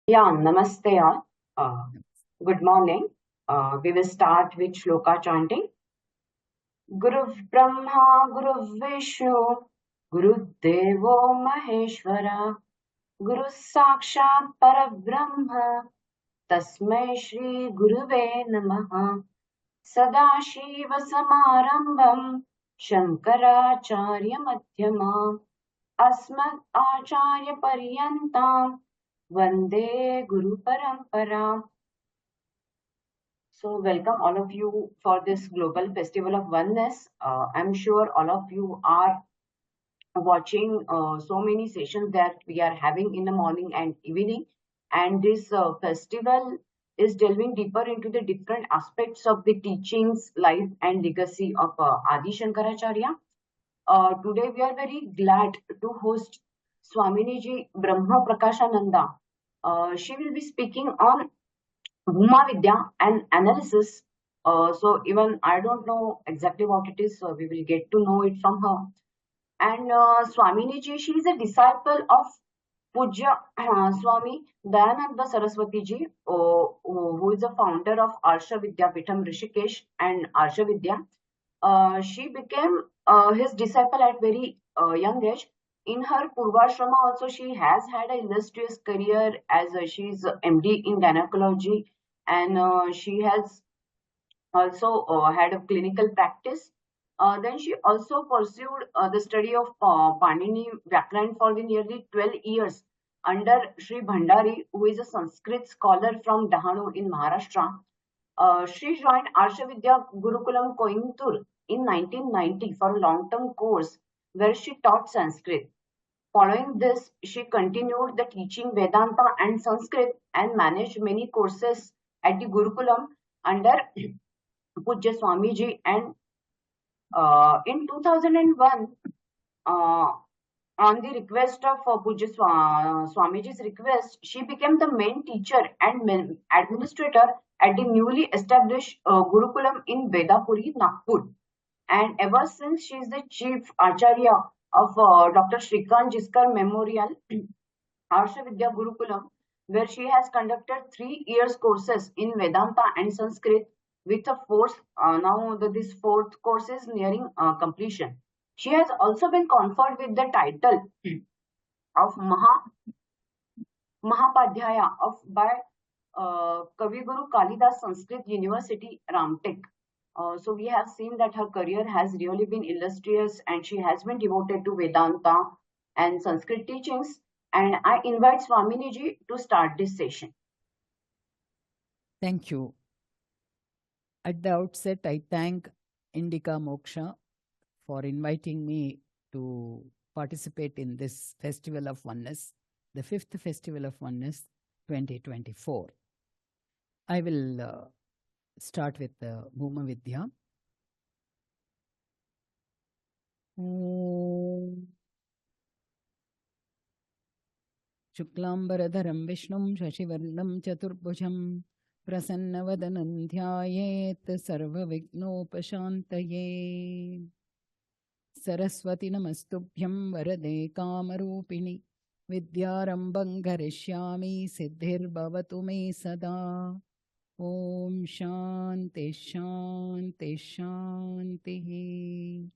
Yeah, namaste all. Good morning. We will start with shloka chanting. Guru Brahma, Guru Vishnu, Guru Devo Maheshwara, Guru Sakshat Parabrahma, Tasmai Shri Guruve Namaha, Sadashiva Samarambham, Shankaracharya Madhyama, Asmat Acharya Paryantam, Vande Guru Parampara. So, welcome all of you for this global festival of oneness. I'm sure all of you are watching so many sessions that we are having in the morning and evening. And this festival is delving deeper into the different aspects of the teachings, life, and legacy of Adi Shankaracharya. Today, we are very glad to host Swamini ji Brahmaprakasananda. She will be speaking on Bhumavidya and analysis. So even I don't know exactly what it is, so we will get to know it from her. And Swamini ji, she is a disciple of Pujya Swami Dayananda Saraswati ji, who is the founder of Arsha Vidyapitham Rishikesh and Arsha Vidya. She became his disciple at very young age. In her Purvashrama also, she has had an illustrious career as she is MD in gynecology, and she has also had a clinical practice. Then she also pursued the study of Panini Vyakaran for the nearly 12 years under Sri Bhandari, who is a Sanskrit scholar from Dahanu in Maharashtra. She joined Arshavidya Gurukulam Coimbatore in 1990 for a long-term course where she taught Sanskrit. Following this, she continued the teaching Vedanta and Sanskrit and managed many courses at the Gurukulam under Pujya Swamiji. And in 2001, uh, on the request of Pujya Swamiji's request, she became the main teacher and main administrator at the newly established Gurukulam in Vedapuri, Nagpur. And ever since, she is the chief Acharya of Dr. Shrikant Jiskar Memorial Harsha Vidya Gurukulam, where she has conducted 3 years courses in Vedanta and Sanskrit with a fourth, this fourth course is nearing completion. She has also been conferred with the title of Mahapadhyaya by Kaviguru Kalidas Sanskrit University, Ramtek. So we have seen that her career has really been illustrious and she has been devoted to Vedanta and Sanskrit teachings. And I invite Swamini ji to start this session. Thank you. At the outset, I thank Indica Moksha for inviting me to participate in this Festival of Oneness, the 5th Festival of Oneness 2024. I will start with the Bhumavidya. Shuklambaradharam Vishnum Shashivarnam Chaturbhujam Prasannavadanam Dhyayet Sarvavighnopashantaye. Saraswati Namastubhyam Varade Kamarupini Vidyarambam Karishyami Siddhirbhavatu me sada. Om Shanti Shanti Shanti.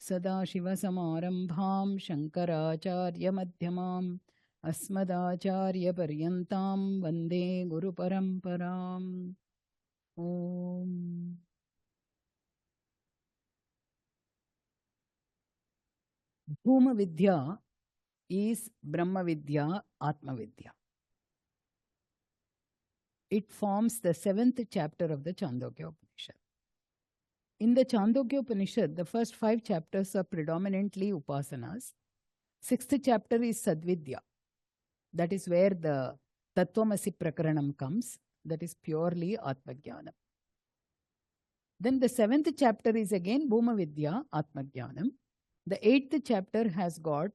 Sadashiva Samarambham Shankaracharya Madhyamam Asmadacharya Paryantam Vande Guru Paramparam. Om. Bhumavidya is Brahmavidya, Atmavidya. It forms the 7th chapter of the Chandogya Upanishad. In the Chandogya Upanishad, the first 5 chapters are predominantly upasanas. 6th chapter is Sadvidya. That is where the Tattvamasi Prakaranam comes. That is purely Atmajnanam. Then the 7th chapter is again Bhumavidya, Atmajnanam. The 8th chapter has got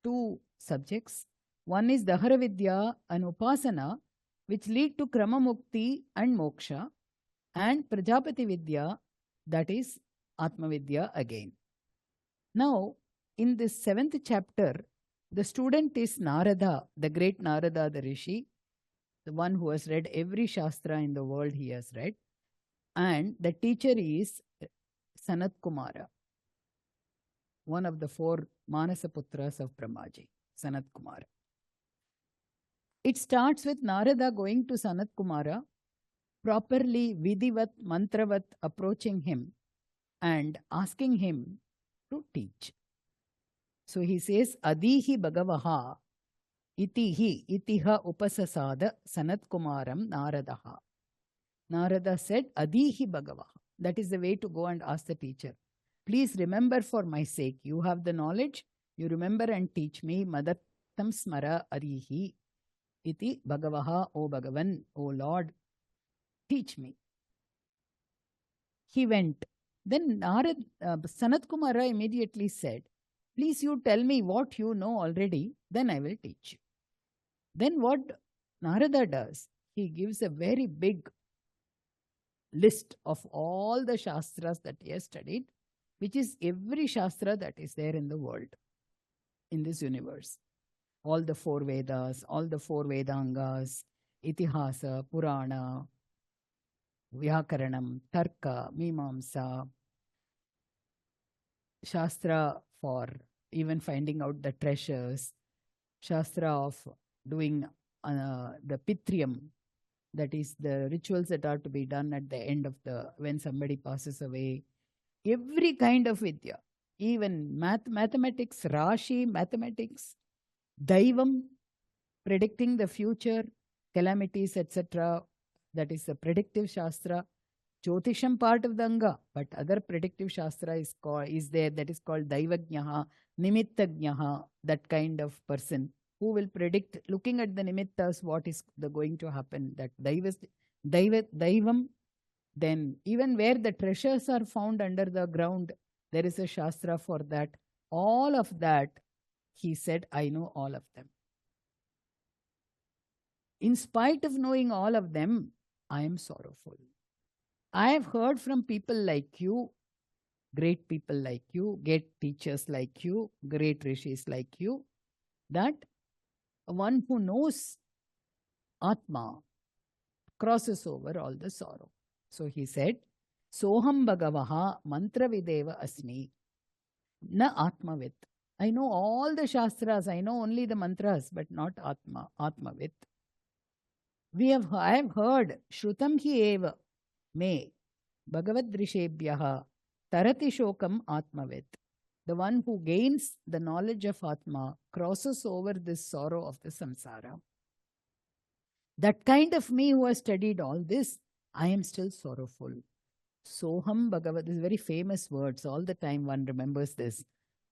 2 subjects. One is Dahara Vidya and Upasana, which lead to Krama Mukti and Moksha, and Prajapati Vidya, that is Atma Vidya again. Now, in this 7th chapter, the student is Narada, the great Narada, the Rishi, the one who has read every Shastra in the world he has read. And the teacher is Sanat Kumara, one of the 4 Manasaputras of Brahmaji, Sanat Kumara. It starts with Narada going to Sanat Kumara, properly Vidivat, Mantravat approaching him and asking him to teach. So he says, Adihi Bhagavaha itihi itiha upasasada Sanat Kumaram Naradaha. Narada said, Adihi Bhagavaha. That is the way to go and ask the teacher. Please remember for my sake. You have the knowledge. You remember and teach me. Madattam smara arihi iti Bhagavaha, O Bhagavan, O Lord, teach me. He went. Then Sanat Kumara immediately said, please you tell me what you know already, then I will teach you. Then what Narada does, he gives a very big list of all the Shastras that he has studied, which is every Shastra that is there in the world, in this universe. All the 4 Vedas, all the 4 Vedangas, Itihasa, Purana, Vyakaranam, Tarka, Mimamsa, Shastra for even finding out the treasures, Shastra of doing the Pitriam, that is the rituals that are to be done at the end of when somebody passes away. Every kind of Vidya, even mathematics, Rashi, mathematics, Daivam, predicting the future, calamities, etc. That is the predictive Shastra. Jyotisham part of the Anga, but other predictive Shastra is there, that is called Daivajnaha, Nimittagnaha, that kind of person who will predict, looking at the Nimittas, what is going to happen. That Daivam. Then even where the treasures are found under the ground, there is a Shastra for that. All of that, he said, I know all of them. In spite of knowing all of them, I am sorrowful. I have heard from people like you, great people like you, great teachers like you, great rishis like you, that one who knows Atma crosses over all the sorrow. So he said, Soham Bhagavaha mantravideva asmi na atmavit. I know all the Shastras, I know only the mantras, but not Atmavit. I have heard Shrutam hi eva me Bhagavadrishebhyaha tarati shokam Atmavit. The one who gains the knowledge of Atma crosses over this sorrow of the samsara. That kind of me who has studied all this, I am still sorrowful. Soham Bhagavad, this is very famous words. All the time one remembers this.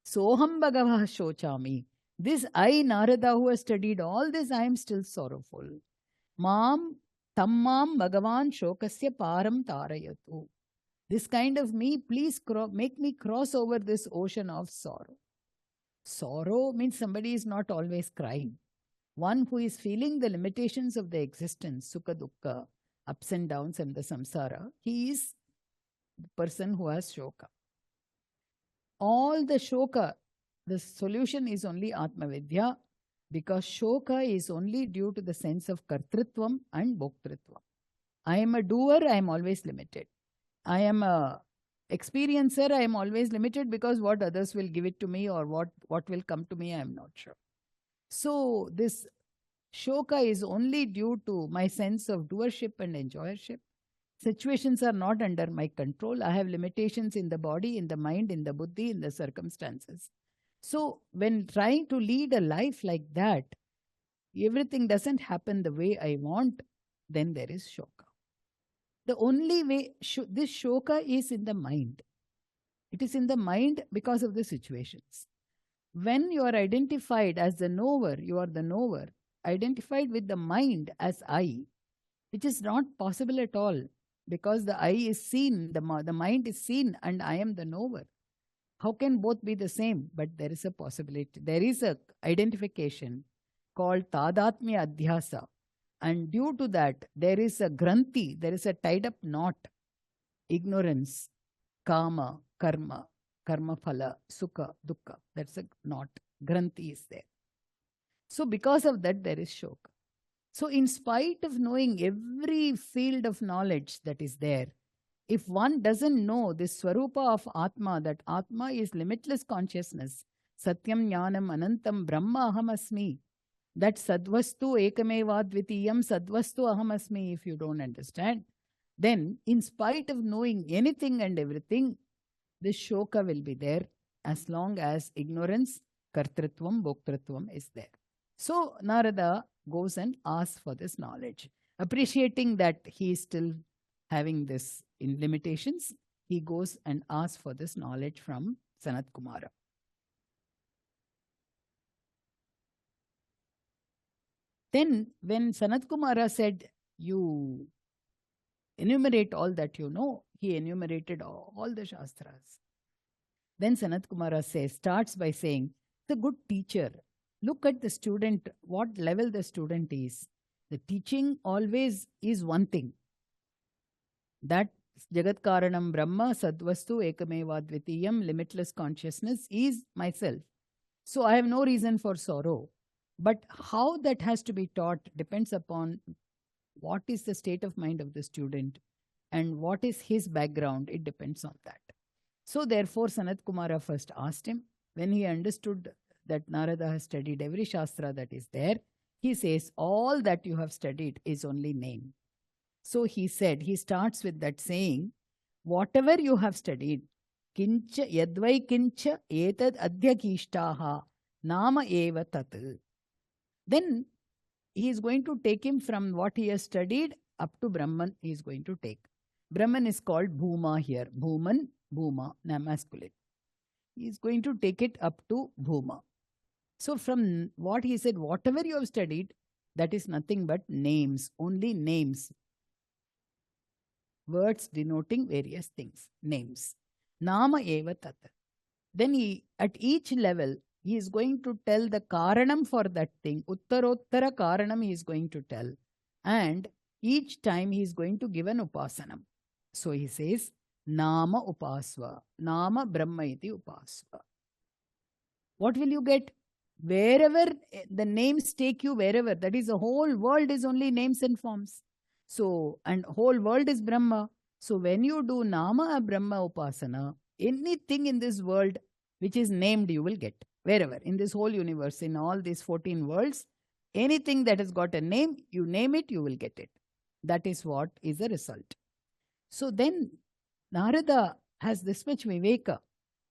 Soham Bhagavah Shochami. This I, Narada, who has studied all this, I am still sorrowful. Mam Tammam Bhagavan Shokasya Param Tarayatu. This kind of me, please make me cross over this ocean of sorrow. Sorrow means somebody is not always crying. One who is feeling the limitations of the existence, sukha dukkha, ups and downs and the samsara, he is the person who has shoka. All the shoka, the solution is only Atmavidya, because shoka is only due to the sense of kartritvam and bhoktritvam. I am a doer, I am always limited. I am a experiencer, I am always limited because what others will give it to me or what will come to me, I am not sure. So this shoka is only due to my sense of doership and enjoyership. Situations are not under my control. I have limitations in the body, in the mind, in the buddhi, in the circumstances. So when trying to lead a life like that, everything doesn't happen the way I want, then there is shoka. The only way this shoka is in the mind. It is in the mind because of the situations. When you are identified as the knower, you are the knower, identified with the mind as I, which is not possible at all, because the I is seen, the mind is seen, and I am the knower. How can both be the same? But there is a possibility. There is a identification called tadatmya adhyasa. And due to that, there is a granthi, there is a tied up knot, ignorance, kama, karma phala, sukha, dukkha. That's a knot. Granthi is there. So because of that, there is shoka. So, in spite of knowing every field of knowledge that is there, if one doesn't know this Swarupa of Atma, that Atma is limitless consciousness, Satyam Jnanam Anantam Brahma Ahamasmi, that Sadvastu Ekameva Dvitiyam Sadvastu Ahamasmi, if you don't understand, then in spite of knowing anything and everything, this shoka will be there as long as ignorance, kartritvam, bhoktritvam is there. So Narada goes and asks for this knowledge. Appreciating that he is still having this in limitations, he goes and asks for this knowledge from Sanat Kumara. Then when Sanat Kumara said, you enumerate all that you know, he enumerated all the Shastras. Then Sanat Kumara starts by saying, the good teacher, look at the student, what level the student is. The teaching always is one thing. That Jagat Karanam Brahma Sadvastu Ekameva Dvitiyam, limitless consciousness, is myself. So I have no reason for sorrow. But how that has to be taught depends upon what is the state of mind of the student and what is his background. It depends on that. So therefore Sanat Kumara first asked him, when he understood that Narada has studied every Shastra that is there, he says, all that you have studied is only name. So he said, he starts with that saying, whatever you have studied, kincha yadvai kincha etad adhyakishtaha nama eva tat. Then he is going to take him from what he has studied up to Brahman, he is going to take. Brahman is called Bhuma here. Bhuman, Bhuma, masculine. He is going to take it up to Bhuma. So from what he said, whatever you have studied, that is nothing but names, only names. Words denoting various things, names. Nama eva tat. Then he, at each level, he is going to tell the karanam for that thing. Uttarottara karanam he is going to tell. And each time he is going to give an upasanam. So he says, Nama upasva. Nama Brahma iti upasva. What will you get? Wherever the names take you, wherever, that is, the whole world is only names and forms. So, and whole world is Brahma. So when you do Nama Brahma upasana, anything in this world which is named you will get. Wherever, in this whole universe, in all these 14 worlds, anything that has got a name, you name it, you will get it. That is what is the result. So then Narada has this much viveka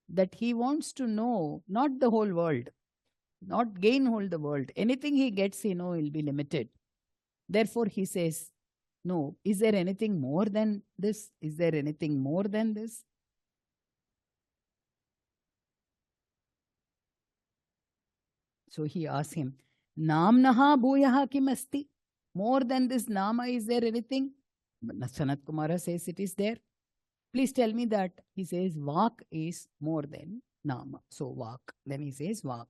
that he wants to know not the whole world, not gain hold the world. Anything he gets, he know will be limited. Therefore he says, no, is there anything more than this? Is there anything more than this? So he asks him, Namnaha bhuyaha kim asti? More than this nama, is there anything? Sanat Kumara says it is there. Please tell me that. He says Vak is more than Nama. So Vak. Then he says Vak.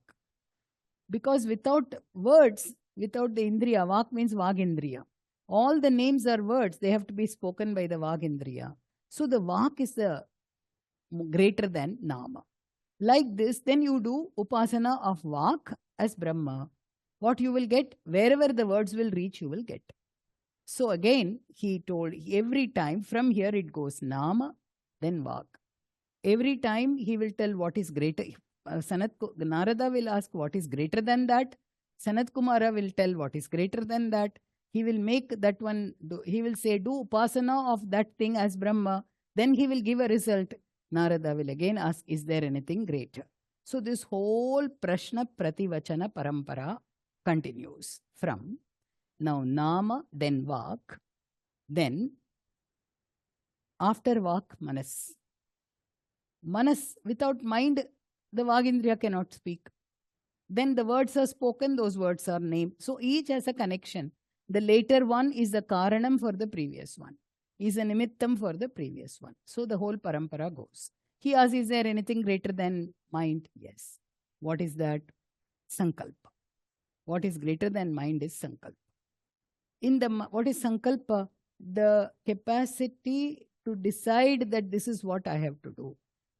Because without words, without the Indriya, Vak means Vagindriya. All the names are words. They have to be spoken by the Vagindriya. So the Vak is the greater than Nama. Like this, then you do Upasana of Vak as Brahma. What you will get? Wherever the words will reach, you will get. So again, he told every time from here it goes Nama, then Vak. Every time he will tell what is greater. Narada will ask what is greater than that. Sanat Kumara will tell what is greater than that. He will make that one, he will say, do upasana of that thing as Brahma. Then he will give a result. Narada will again ask, is there anything greater? So this whole Prashna Prativachana Parampara continues from now Nama, then Vak, then after Vak, Manas. Manas, without mind, the Vagindriya cannot speak. Then the words are spoken, those words are named. So each has a connection. The later one is the Karanam for the previous one, is a Nimittam for the previous one. So the whole Parampara goes. He asks, is there anything greater than mind? Yes. What is that? Sankalpa. What is greater than mind is Sankalpa. What is Sankalpa? The capacity to decide that this is what I have to do.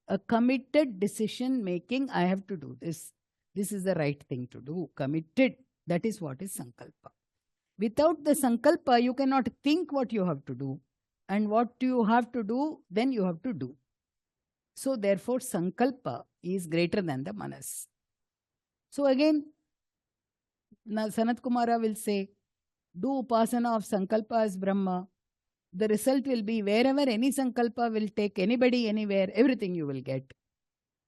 A committed decision making, I have to do this. This is the right thing to do. Committed. That is what is Sankalpa. Without the sankalpa, you cannot think what you have to do. And what you have to do, then you have to do. So therefore, sankalpa is greater than the manas. So again, Sanat Kumara will say, do upasana of sankalpa as Brahma. The result will be wherever any sankalpa will take anybody anywhere, everything you will get.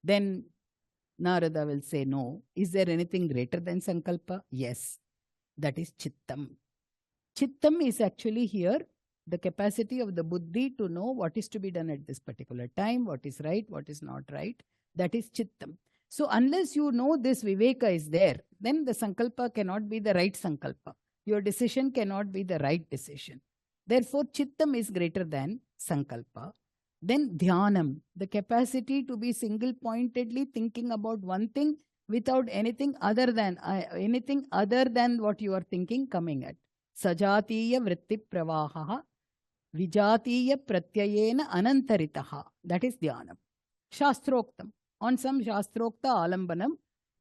Then Narada will say, no. Is there anything greater than sankalpa? Yes. That is chittam. Chittam is actually here the capacity of the buddhi to know what is to be done at this particular time, what is right, what is not right. That is chittam. So unless you know this viveka is there, then the sankalpa cannot be the right sankalpa. Your decision cannot be the right decision. Therefore, chittam is greater than sankalpa. Then dhyanam, the capacity to be single-pointedly thinking about one thing without anything other than what you are thinking coming at. Sajatiya vritti pravaha vijatiya pratyayena anantaritaha. That is dhyanam. Shastroktam. On some shastrokta alambanam,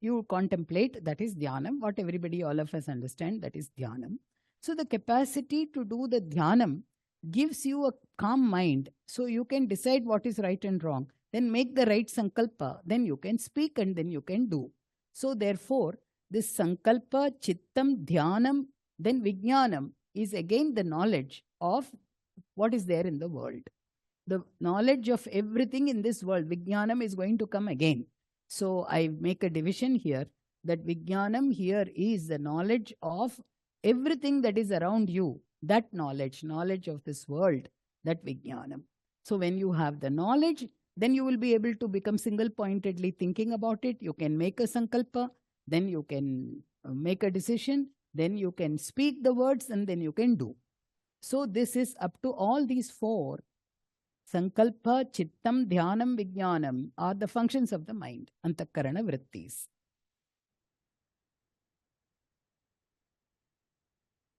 you contemplate, that is dhyanam. What everybody, all of us understand, that is dhyanam. So the capacity to do the dhyanam gives you a calm mind. So you can decide what is right and wrong. Then make the right sankalpa. Then you can speak and then you can do. So therefore, this sankalpa, chittam, dhyanam, then vijnanam is again the knowledge of what is there in the world. The knowledge of everything in this world, vijnanam is going to come again. So I make a division here that vijnanam here is the knowledge of everything that is around you. That knowledge of this world, that vijnanam. So when you have the knowledge, then you will be able to become single-pointedly thinking about it. You can make a sankalpa, then you can make a decision, then you can speak the words, and then you can do. So this is up to all these four. Sankalpa, chittam, dhyanam, vijnanam are the functions of the mind, antakarana vrittis.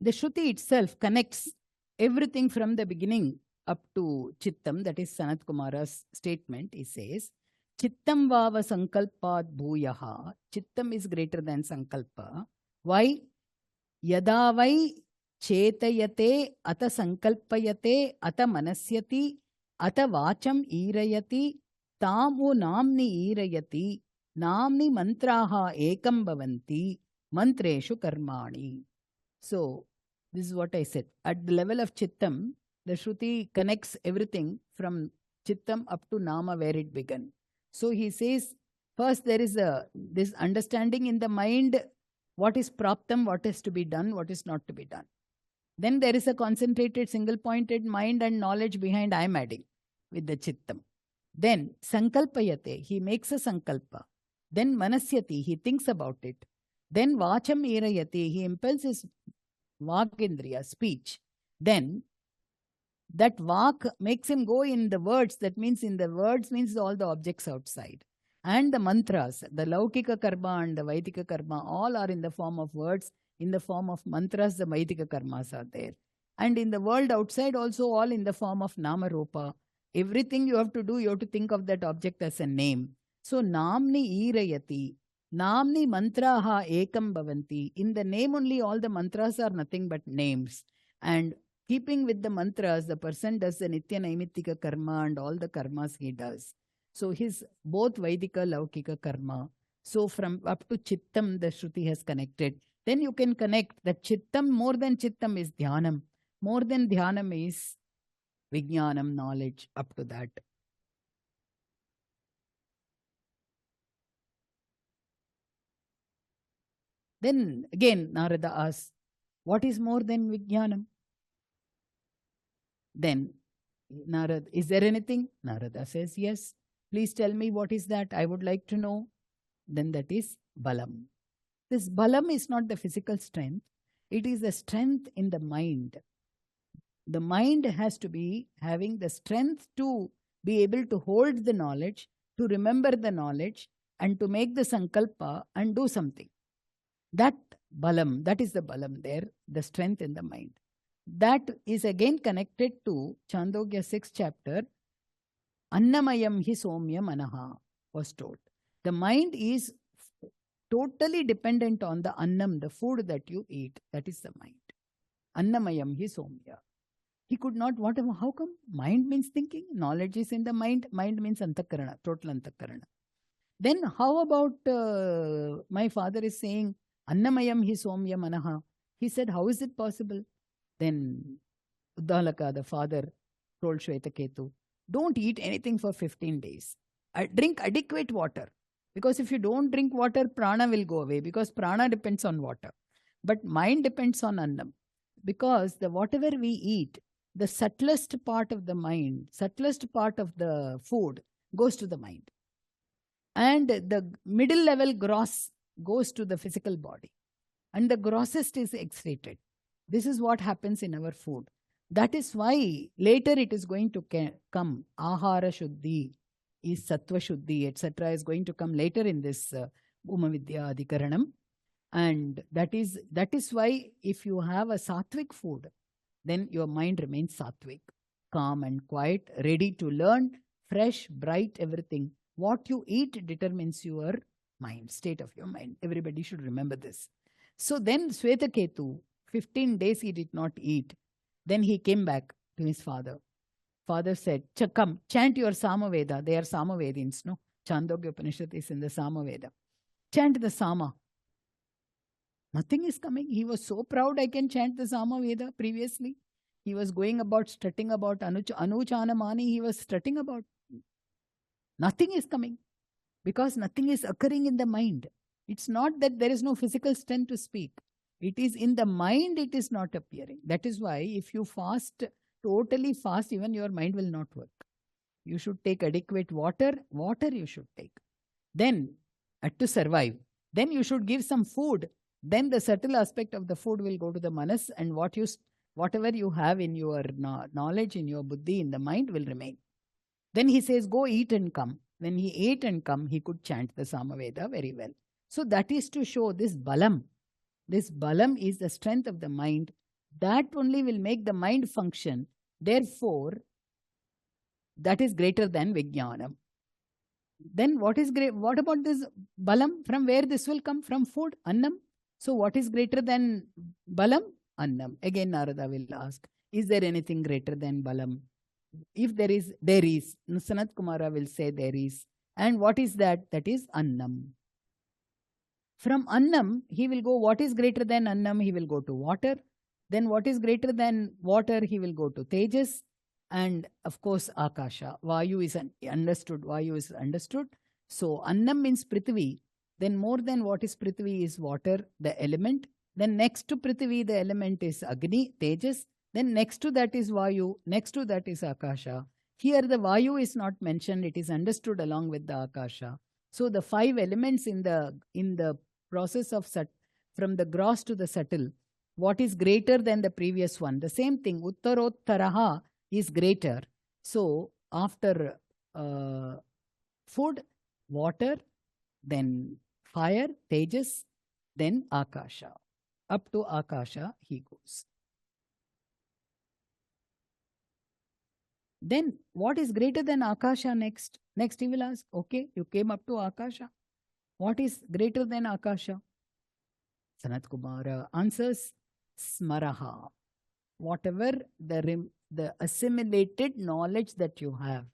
The Shruti itself connects everything from the beginning up to Chittam, that is Sanat Kumara's statement. He says, Chittam vava sankalpat bhuyaha. Chittam is greater than sankalpa. Why? Yada vai chetayate ata sankalpayate ata manasyati ata vacham irayati tamu namni irayati namni mantraha ekam bhavanti mantreshu karmani. So, this is what I said. At the level of Chittam, the Shruti connects everything from Chittam up to Nama where it began. So he says, first there is this understanding in the mind, what is praptam, what is to be done, what is not to be done. Then there is a concentrated, single-pointed mind and knowledge behind I am adding with the Chittam. Then sankalpayate, he makes a sankalpa. Then manasyati, he thinks about it. Then vacham irayati, he impels his vakindriya, speech. Then that vak makes him go in the words. That means in the words means all the objects outside. And the mantras, the laukika karma and the vaidika karma, all are in the form of words. In the form of mantras, the vaidika karmas are there. And in the world outside also all in the form of nama rupa. Everything you have to do, you have to think of that object as a name. So namni irayati. Namni mantraha ekam bhavanti. In the name only all the mantras are nothing but names. And keeping with the mantras, the person does the nitya naimittika karma and all the karmas he does. So his both Vaidika, Laukika karma. So from up to Chittam, the Shruti has connected. Then you can connect that Chittam, more than Chittam is Dhyanam. More than Dhyanam is Vijnanam, knowledge, up to that. Then again Narada asks, what is more than Vijnanam? Then Narada, is there anything? Narada says, yes. Please tell me what is that? I would like to know. Then that is Balam. This Balam is not the physical strength. It is the strength in the mind. The mind has to be having the strength to be able to hold the knowledge, to remember the knowledge, and to make the sankalpa and do something. That Balam, that is the Balam there, the strength in the mind. That is again connected to Chandogya 6th chapter. Annamayam hi somya manaha was told. The mind is totally dependent on the annam, the food that you eat. That is the mind. Annamayam hi somya. He could not, whatever, how come? Mind means thinking, knowledge is in the mind, mind means antakarana, total antakarana. Then how about, my father is saying, Annamayam hi somya manaha. He said, how is it possible? Then Uddalaka, the father, told Shvetaketu, don't eat anything for 15 days. Drink adequate water. Because if you don't drink water, prana will go away, because prana depends on water. But mind depends on annam. Because the whatever we eat, the subtlest part of the mind, subtlest part of the food goes to the mind. And the middle level gross goes to the physical body. And the grossest is excreted. This is what happens in our food. That is why later it is going to come. Ahara Shuddhi is Sattva Shuddhi, etc. is going to come later in this Bhumavidya Adhikaranam. And that is why if you have a sattvic food, then your mind remains sattvic, calm and quiet, ready to learn, fresh, bright, everything. What you eat determines your mind, state of your mind. Everybody should remember this. So then Swetaketu, 15 days he did not eat. Then he came back to his father. Father said, come, chant your Samaveda. They are Samavedins, no? Chandogya Upanishad is in the Samaveda. Chant the Sama. Nothing is coming. He was so proud I can chant the Samaveda previously. He was going about, strutting about Anuchanamani. He was strutting about. Nothing is coming. Because nothing is occurring in the mind. It's not that there is no physical strength to speak. It is in the mind, it is not appearing. That is why if you fast, totally fast, even your mind will not work. You should take adequate water. Water you should take. Then, to survive. Then you should give some food. Then the subtle aspect of the food will go to the manas, and whatever you have in your knowledge, in your buddhi, in the mind will remain. Then he says, go eat and come. When he ate and come, he could chant the Samaveda very well. So that is to show this balam. This balam is the strength of the mind. That only will make the mind function. Therefore, that is greater than Vijnanam. Then what is great? What about this balam? From where this will come? From food, annam. So what is greater than balam? Annam. Again Narada will ask, is there anything greater than balam? If there is, there is. Sanat Kumara will say there is. And what is that? That is annam. From annam, he will go, what is greater than annam? He will go to water. Then what is greater than water? He will go to tejas. And of course, akasha. Vayu is understood. Vayu is understood. So annam means prithvi. Then more than what is prithvi is water, the element. Then next to prithvi, the element is agni, tejas. Then next to that is vayu. Next to that is akasha. Here the vayu is not mentioned. It is understood along with the akasha. So the 5 elements in the process of from the gross to the subtle, what is greater than the previous one? The same thing, uttarottaraha is greater. So after food, water, then fire, tejas, then akasha. Up to akasha he goes. Then what is greater than akasha next? Next he will ask, okay, you came up to akasha. What is greater than akasha? Sanat Kumara answers, smaraha. Whatever the assimilated knowledge that you have,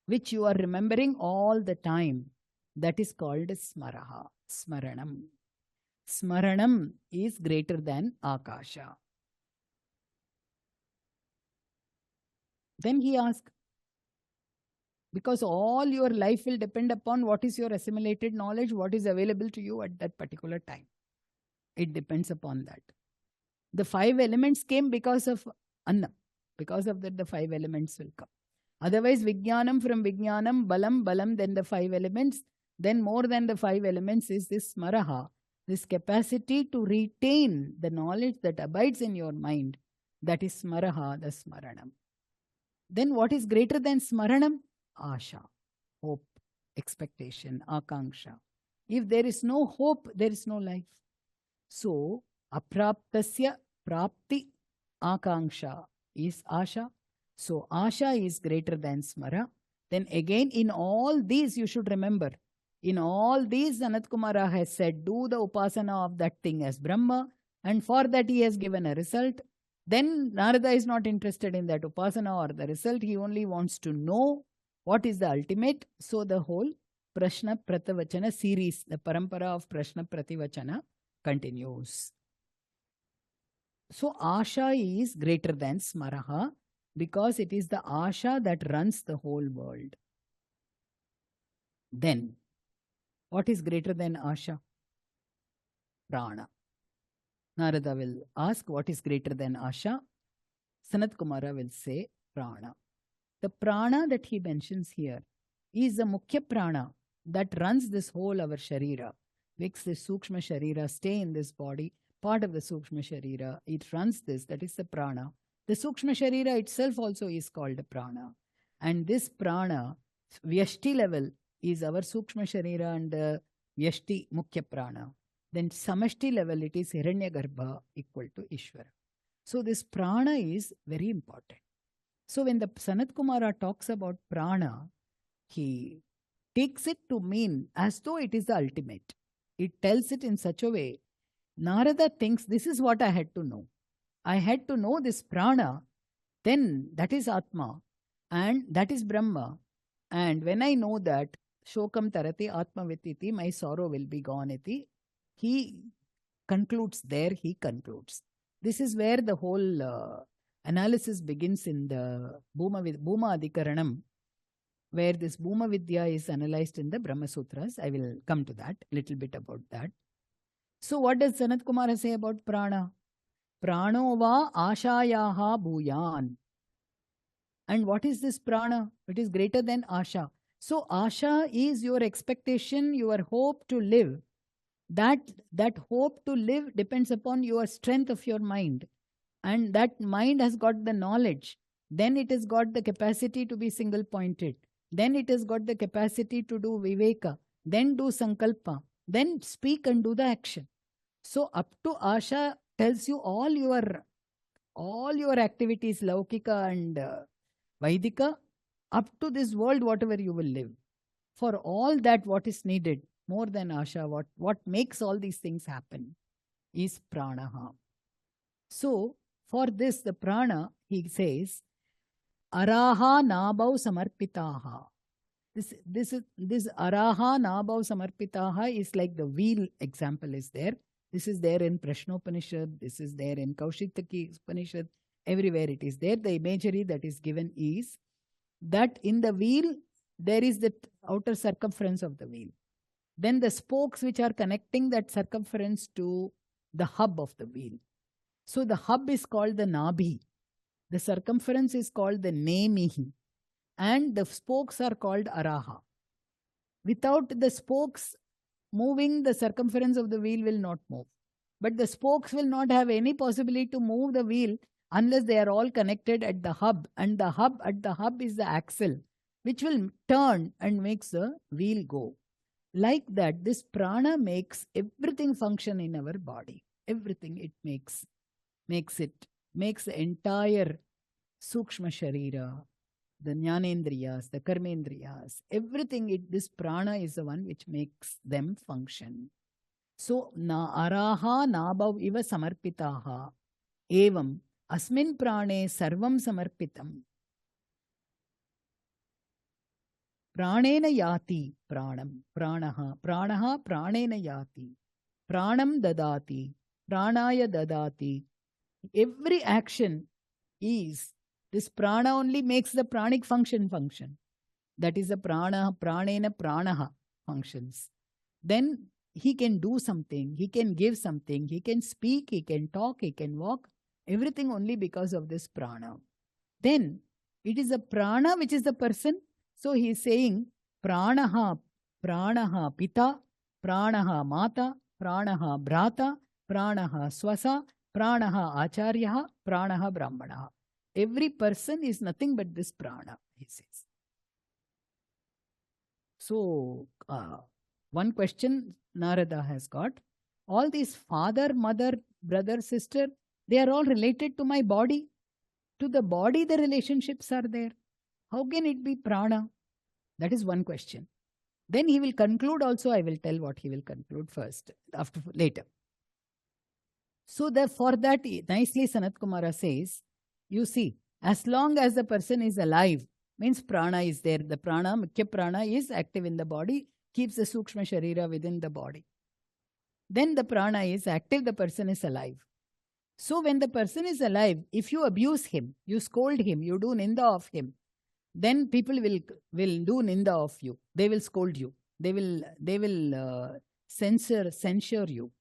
which you are remembering all the time, that is called smaraha, smaranam. Smaranam is greater than akasha. Then he asks, because all your life will depend upon what is your assimilated knowledge, what is available to you at that particular time. It depends upon that. The 5 elements came because of Anna. Because of that, the 5 elements will come. Otherwise, Vijnanam, from Vijnanam, Balam, then the 5 elements. Then more than the 5 elements is this Smaraha, this capacity to retain the knowledge that abides in your mind. That is Smaraha, the Smaranam. Then what is greater than Smaranam? Asha, hope, expectation, akanksha. If there is no hope, there is no life. So, apraptasya prapti akanksha is asha. So, asha is greater than smara. Then again, in all these, you should remember, in all these, Sanat Kumara has said, do the upasana of that thing as Brahma, and for that he has given a result. Then Narada is not interested in that upasana or the result. He only wants to know what is the ultimate. So the whole Prashna Pratavachana series, the parampara of Prashna Prativachana continues. So Asha is greater than Smaraha because it is the Asha that runs the whole world. Then, what is greater than Asha? Prana. Narada will ask what is greater than Asha. Sanat Kumara will say Prana. The prana that he mentions here is the Mukhya prana that runs this whole our Sharira, makes this Sukshma Sharira stay in this body, part of the Sukshma Sharira. It runs this, that is the prana. The Sukshma Sharira itself also is called prana. And this prana, Vyashti level, is our Sukshma Sharira and the Vyashti Mukhya prana. Then Samashti level, it is Hiranyagarbha equal to Ishvara. So this prana is very important. So when the Sanat Kumara talks about prana, he takes it to mean as though it is the ultimate. It tells it in such a way. Narada thinks this is what I had to know. I had to know this prana, then that is Atma and that is Brahma. And when I know that, Shokam Tarati Atma Vititi, my sorrow will be gone iti, he concludes there, he concludes. This is where the whole analysis begins in the Bhuma Adhikaranam, where this Bhumavidya is analyzed in the Brahma Sutras. I will come to that, little bit about that. So what does Sanat Kumara say about prana? Prano va ashayaha bhuyan. And what is this prana? It is greater than asha. So asha is your expectation, your hope to live. That hope to live depends upon your strength of your mind. And that mind has got the knowledge. Then it has got the capacity to be single pointed. Then it has got the capacity to do viveka. Then do sankalpa. Then speak and do the action. So up to asha tells you all your activities, laukika and vaidika, up to this world, whatever you will live. For all that, what is needed, more than asha, what makes all these things happen is pranaha. So, for this, the prana, he says, araha nabau samarpitaha. This araha nabau samarpitaha is like the wheel example is there. This is there in Prashnopanishad, this is there in Kaushitaki Upanishad, everywhere it is there. The imagery that is given is that in the wheel, there is the outer circumference of the wheel. Then the spokes which are connecting that circumference to the hub of the wheel. So the hub is called the nabhi. The circumference is called the nemihi. And the spokes are called araha. Without the spokes moving, the circumference of the wheel will not move. But the spokes will not have any possibility to move the wheel unless they are all connected at the hub. And the hub is the axle, which will turn and makes the wheel go. Like that, this prana makes everything function in our body. Everything it makes the entire Sukshma Sharira, the Jnanendriyas, the Karmendriyas, everything, this prana is the one which makes them function. So, araha nabhav iva samarpitaha evam asmin prane sarvam samarpitam. Pranena yati pranam, pranaha pranena yati, pranam dadati, pranaya dadati. Every action is, this prana only makes the pranic function. That is the pranena pranaha functions. Then he can do something, he can give something, he can speak, he can talk, he can walk, everything only because of this prana. Then it is a prana which is the person. So he is saying pranaha pita, pranaha mata, pranaha brata, pranaha swasa, pranaha acharya, pranaha brahmana. Every person is nothing but this prana, he says. So, one question Narada has got. All these father, mother, brother, sister, they are all related to my body. To the body, the relationships are there. How can it be prana? That is one question. Then he will conclude also. I will tell what he will conclude first, later. So for that, nicely Sanat Kumara says, you see, as long as the person is alive, means prana is there. The prana, mukhya prana is active in the body, keeps the sukshma sharira within the body. Then the prana is active, the person is alive. So when the person is alive, if you abuse him, you scold him, you do ninda of him, then people will do ninda of you. They will scold you. They will censure you.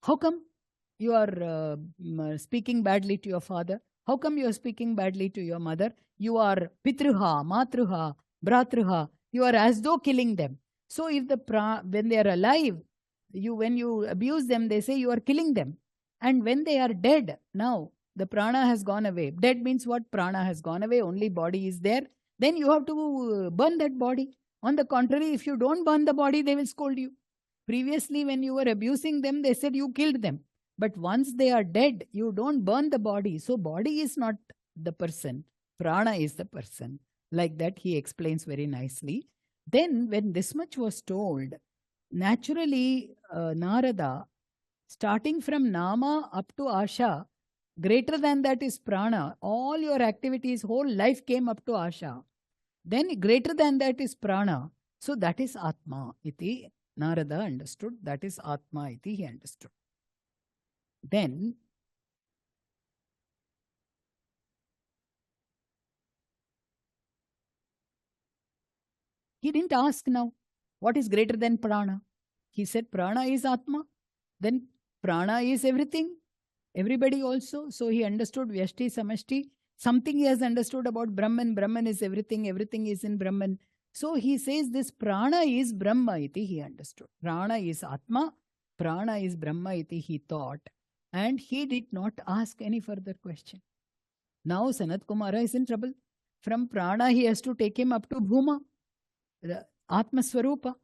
How come you are speaking badly to your father? How come you are speaking badly to your mother? You are pitruha, matruha, bratruha. You are as though killing them. So if when they are alive, when you abuse them, they say you are killing them. And when they are dead, now the prana has gone away. Dead means what? Prana has gone away, only body is there. Then you have to burn that body. On the contrary, if you don't burn the body, they will scold you. Previously, when you were abusing them, they said you killed them. But once they are dead, you don't burn the body. So body is not the person. Prana is the person. Like that, he explains very nicely. Then, when this much was told, naturally, Narada, starting from Nama up to Asha, greater than that is Prana. All your activities, whole life came up to Asha. Then greater than that is Prana. So that is Atma. Iti Narada understood. That is Atma. Iti he understood. Then he didn't ask now, what is greater than Prana? He said Prana is Atma. Then Prana is everything. Everybody also. So he understood Vyashti, Samashti. Something he has understood about Brahman. Brahman is everything. Everything is in Brahman. So he says this Prana is Brahma iti he understood. Prana is Atma. Prana is Brahma iti he thought. And he did not ask any further question. Now Sanat Kumara is in trouble. From Prana he has to take him up to Bhuma. Atma Swarupa.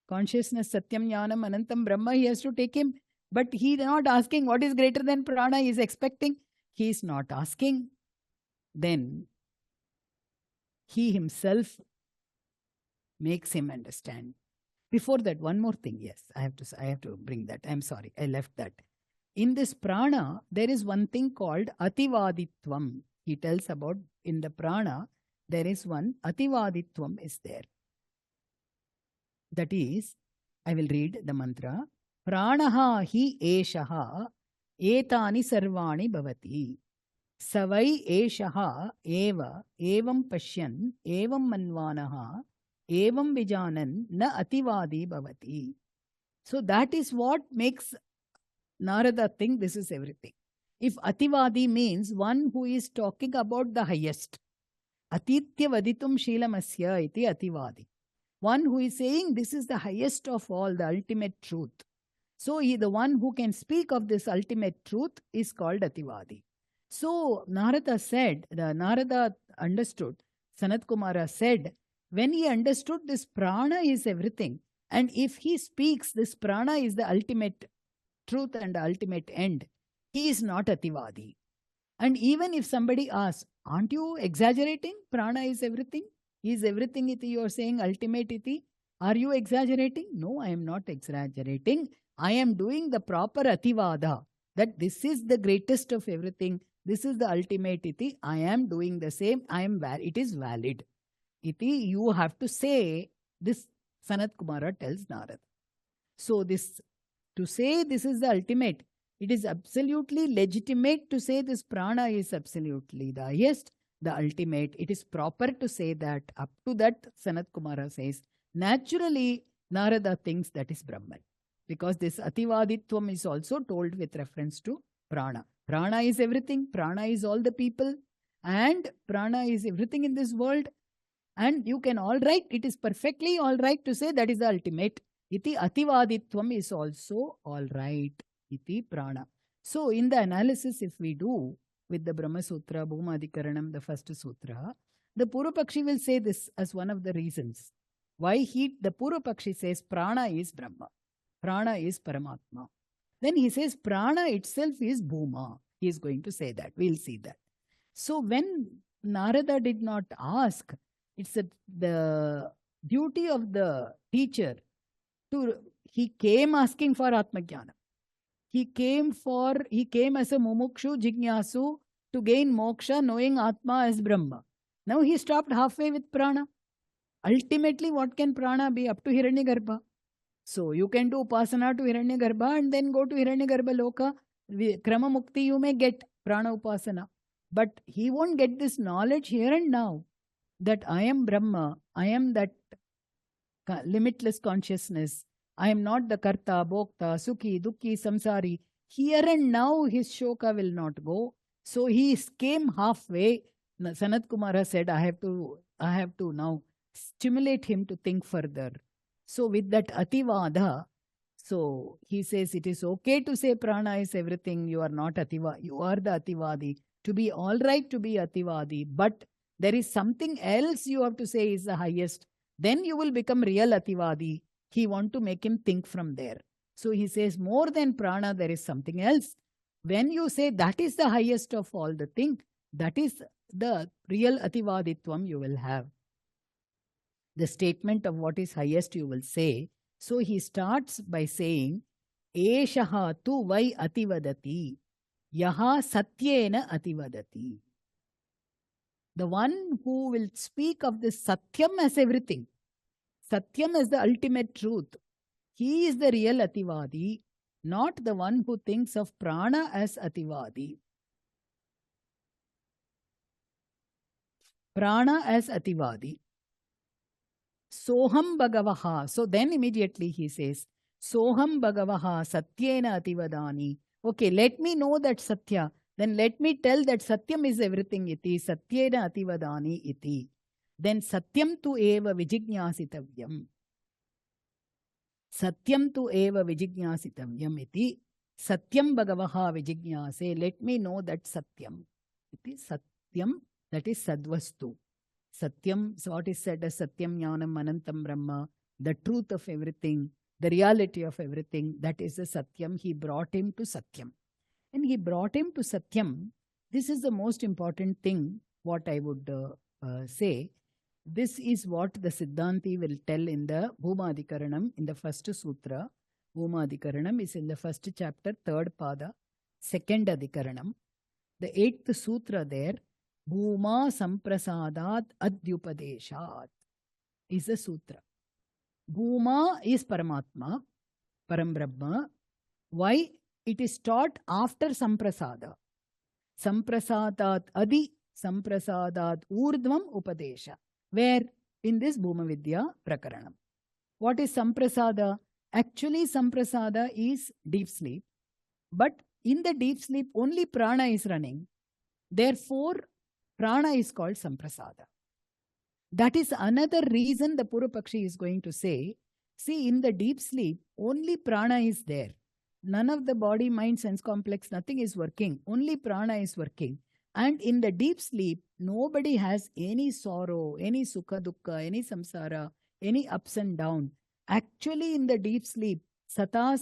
Consciousness, Satyam, Jnanam, Anantam, Brahma, he has to take him. But he is not asking what is greater than Prana. He is expecting. He is not asking. Then he himself makes him understand. Before that, one more thing. Yes, I have to bring that. I'm sorry, I left that. In this prana, there is one thing called ativaditvam. He tells about in the prana, there is one ativaditvam is there. That is, I will read the mantra. Pranaha hi eshaha etani sarvani bhavati. Savai eshaha eva evam pashyan evam manvanaha evam vijanan na ativadi bhavati. So that is what makes Narada think this is everything. If ativadi means one who is talking about the highest. Atitya vaditum shilamasya iti ativadi. One who is saying this is the highest of all, the ultimate truth. So the one who can speak of this ultimate truth is called ativadi. So Narada understood, Sanat Kumara said, when he understood this prana is everything, and if he speaks, this prana is the ultimate truth and the ultimate end, he is not ativadi. And even if somebody asks, aren't you exaggerating? Prana is everything. Is everything iti you are saying ultimate iti? Are you exaggerating? No, I am not exaggerating. I am doing the proper ativada, that this is the greatest of everything. This is the ultimate iti. I am doing the same. It is valid. Iti, you have to say this, Sanat Kumara tells Narada. So to say this is the ultimate, it is absolutely legitimate to say this prana is absolutely the highest, the ultimate. It is proper to say that. Up to that, Sanat Kumara says, naturally, Narada thinks that is Brahman. Because this ativaditvam is also told with reference to prana. Prana is everything. Prana is all the people. And prana is everything in this world. And you can it is perfectly all right to say that is the ultimate. Iti ativaditvam is also all right. Iti prana. So in the analysis, if we do with the Brahma Sutra, Bhumadikaranam, the first sutra, the Purvapakshi will say this as one of the reasons. Why the Purvapakshi says prana is Brahma. Prana is Paramatma. Then he says prana itself is Bhuma. He is going to say that. We'll see that. So when Narada did not ask, it's the duty of the teacher he came asking for Atmajnana. He came as a mumukshu jignasu to gain moksha, knowing Atma as Brahma. Now he stopped halfway with prana. Ultimately, what can prana be? Up to Hiranyagarbha. So you can do upasana to Hiranyagarbha and then go to Hiranyagarbha loka. Krama mukti you may get prana upasana. But he won't get this knowledge here and now that I am Brahma, I am that limitless consciousness. I am not the karta, bhokta, sukhi, dukhi, samsari. Here and now his shoka will not go. So he came halfway. Sanat Kumara said, I have to now stimulate him to think further. So with that ativada, so he says it is okay to say prana is everything. You are not ativa. You are the ativadi. To be all right to be ativadi, but there is something else you have to say is the highest. Then you will become real ativadi. He want to make him think from there. So he says more than prana, there is something else. When you say that is the highest of all the thing, that is the real ativaditvam you will have. The statement of what is highest you will say. So he starts by saying, Eshaha tu vai ativadati, yaha satyena ativadati. The one who will speak of this Satyam as everything. Satyam as the ultimate truth. He is the real Ativadi, not the one who thinks of Prana as Ativadi. Prana as Ativadi. Soham Bhagavaha. So then immediately he says, Soham Bhagavaha Satyena Ativadani. Okay, let me know that Satya. Then let me tell that Satyam is everything iti, Satyena Ativadani iti. Then Satyam tu eva vijignyasitavyam. Satyam tu eva vijignyasitavyam iti. Satyam Bhagavaha vijignase. Let me know that Satyam. Iti Satyam, that is Sadvastu. Satyam, so what is said as Satyam Jnanam Anantam Brahma, the truth of everything, the reality of everything, that is the Satyam. He brought him to Satyam. And he brought him to Satyam. This is the most important thing, what I would say. This is what the Siddhanti will tell in the Bhumadikaranam, in the first sutra. Bhumadikaranam is in the first chapter, third pada, second adhikaranam. The eighth sutra there, Bhuma Samprasadat Adyupadeshat is a sutra. Bhuma is Paramatma, Parambrahma. Why? It is taught after Samprasada. Samprasadat Adi, Samprasadat Urdhvam Upadesha. Where? In this Bhumavidya Prakaranam. What is Samprasada? Actually, Samprasada is deep sleep. But in the deep sleep, only prana is running. Therefore, prana is called Samprasada. That is another reason the Purupakshi is going to say, see, in the deep sleep, only prana is there. None of the body, mind, sense complex, nothing is working. Only prana is working. And in the deep sleep, nobody has any sorrow, any sukha dukkha, any samsara, any ups and downs. Actually, in the deep sleep, sata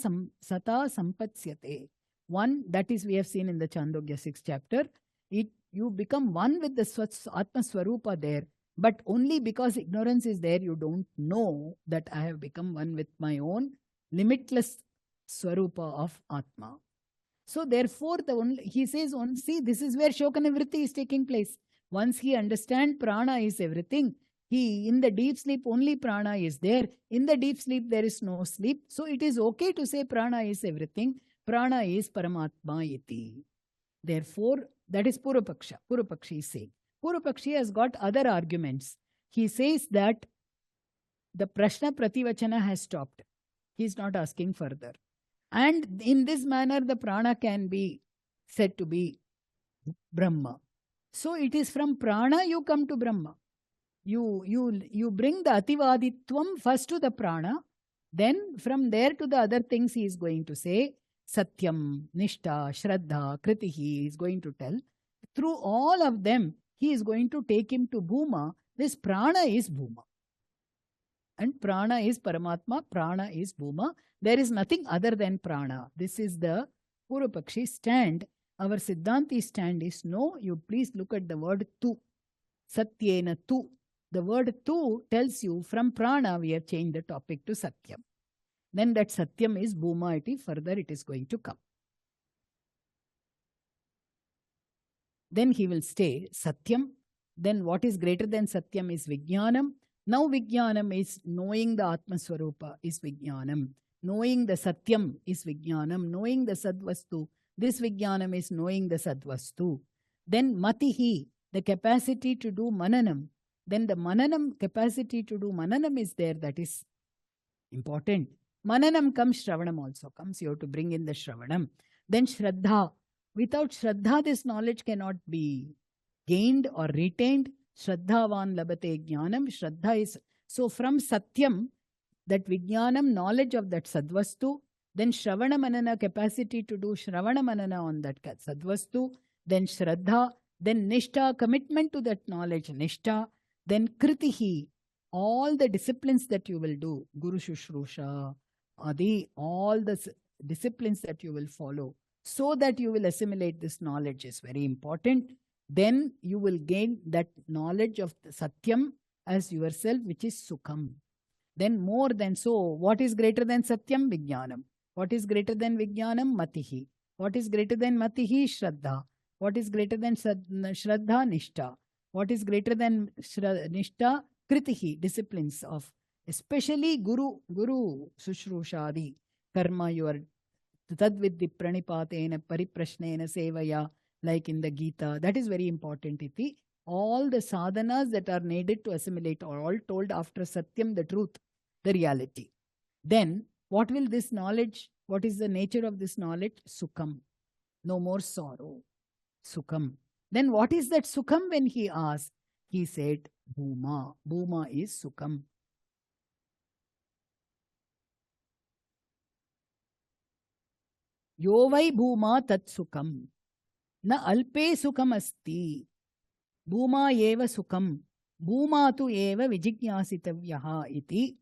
sampatsyate. One, that is we have seen in the Chandogya 6th chapter. You become one with the Atma Swarupa there. But only because ignorance is there, you don't know that I have become one with my own limitless Swarupa of Atma. So therefore, he says, see, this is where Shoka Nivritti is taking place. Once he understands prana is everything, in the deep sleep, only prana is there. In the deep sleep, there is no sleep. So it is okay to say prana is everything. Prana is Paramatma iti. Therefore, that is Purupaksha. Purupakshi is saying. Purupakshi has got other arguments. He says that the Prashna Prativachana has stopped. He is not asking further. And in this manner, the prana can be said to be Brahma. So it is from prana you come to Brahma. You bring the ativaditvam first to the prana, then from there to the other things he is going to say. Satyam, Nishta, Shraddha, Kritihi, he is going to tell. Through all of them, he is going to take him to Bhuma. This prana is Bhuma. And prana is Paramatma, prana is Bhuma. There is nothing other than prana. This is the Purupakshi stand. Our Siddhanti stand is no. You please look at the word tu. Satyena tu. The word tu tells you from prana we have changed the topic to Satyam. Then that Satyam is Bhuma iti. Further it is going to come. Then he will stay Satyam. Then what is greater than Satyam is Vijnanam. Now Vijnanam is knowing the Atma Swarupa is Vijnanam. Knowing the Satyam is Vijnanam. Knowing the Sadvastu. This Vijnanam is knowing the Sadvastu. Then Matihi, the capacity to do Mananam. Then the Mananam, capacity to do Mananam is there. That is important. Mananam comes, Shravanam also comes. You have to bring in the Shravanam. Then Shraddha. Without Shraddha, this knowledge cannot be gained or retained. Shraddhavan labate jnanam. Shraddha is, so from Satyam, that Vijnanam, knowledge of that Sadvastu, then Shravana Manana, capacity to do Shravana Manana on that Sadvastu, then Shraddha, then Nishtha, commitment to that knowledge, Nishtha, then Kritihi, all the disciplines that you will do, Guru Shushrusha, Adi, all the disciplines that you will follow, so that you will assimilate this knowledge is very important. Then you will gain that knowledge of the Satyam as yourself, which is Sukham. Then more than so, what is greater than Satyam? Vijnanam. What is greater than Vijnanam? Matihi. What is greater than Matihi? Shraddha. What is greater than Shraddha? Nishtha. What is greater than Nishtha? Kritihi. Disciplines of, especially Guru Sushrushadi. Karma, you are tadviddi pranipatena pariprashnena sevaya, like in the Gita. That is very important, iti. All the sadhanas that are needed to assimilate are all told after Satyam, the truth, the reality. Then, what will this knowledge, what is the nature of this knowledge? Sukham. No more sorrow. Sukham. Then what is that Sukham when he asked? He said, Bhuma. Bhuma is Sukham. Yo vai Bhuma tat Sukham. Na alpe Sukham asti. Bhuma eva Sukham. Bhuma tu eva vijijñasitavyaha iti.